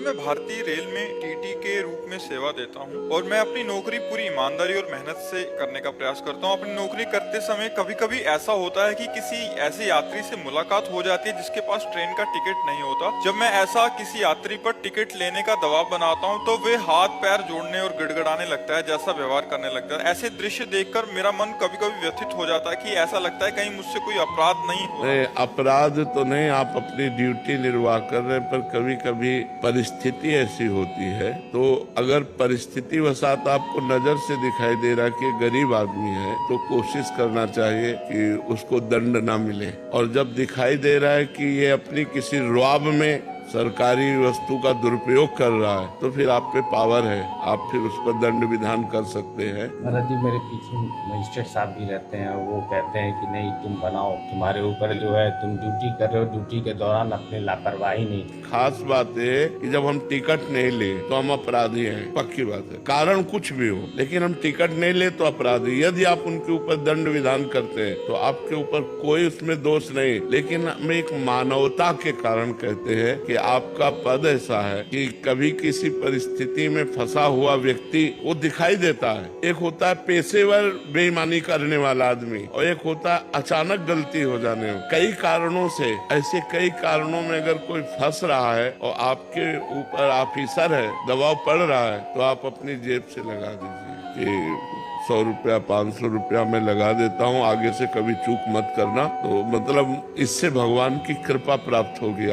मैं भारतीय रेल में टीटी के रूप में सेवा देता हूं और मैं अपनी नौकरी पूरी ईमानदारी और मेहनत से करने का प्रयास करता हूं। अपनी नौकरी करते समय कभी कभी ऐसा होता है कि किसी ऐसे यात्री से मुलाकात हो जाती है जिसके पास ट्रेन का टिकट नहीं होता। जब मैं ऐसा किसी यात्री पर टिकट लेने का दबाव बनाता हूं तो वे हाथ पैर जोड़ने और गिड़गिड़ाने लगता है, जैसा व्यवहार करने लगता है। ऐसे दृश्य देखकर मेरा मन कभी कभी व्यथित हो जाता है कि ऐसा लगता है कहीं मुझसे कोई अपराध नहीं हो रहा। नहीं, अपराध तो नहीं, आप अपनी ड्यूटी निर्वाह कर रहे हैं, पर कभी कभी परिस्थिति ऐसी होती है। तो अगर परिस्थिति वसात आपको नजर से दिखाई दे रहा है कि गरीब आदमी है, तो कोशिश करना चाहिए कि उसको दंड ना मिले। और जब दिखाई दे रहा है कि ये अपनी किसी रुआब में सरकारी वस्तु का दुरुपयोग कर रहा है, तो फिर आप पे पावर है, आप फिर उस पर दंड विधान कर सकते हैं। महाराज जी, मेरे पीछे मजिस्ट्रेट साहब भी रहते हैं और वो कहते हैं कि नहीं, तुम बनाओ, तुम्हारे ऊपर जो है, तुम ड्यूटी कर रहे हो, ड्यूटी के दौरान अपनी लापरवाही नहीं। खास बात है कि जब हम टिकट नहीं ले तो हम अपराधी हैं, पक्की बात है, कारण कुछ भी हो, लेकिन हम टिकट नहीं ले तो अपराधी। यदि आप उनके ऊपर दंड विधान करते हैं तो आपके ऊपर कोई उसमें दोष नहीं, लेकिन हम एक मानवता के कारण कहते हैं कि आपका पद ऐसा है कि कभी किसी परिस्थिति में फंसा हुआ व्यक्ति वो दिखाई देता है। एक होता है पेशेवर बेईमानी करने वाला आदमी और एक होता है अचानक गलती हो जाने में। कई कारणों से, ऐसे कई कारणों में अगर कोई फंस रहा है और आपके ऊपर ऑफिसर है, दबाव पड़ रहा है, तो आप अपनी जेब से लगा दीजिए कि 100 रुपया 500 रुपया मैं लगा देता हूँ, आगे से कभी चूक मत करना। तो मतलब इससे भगवान की कृपा प्राप्त होगी।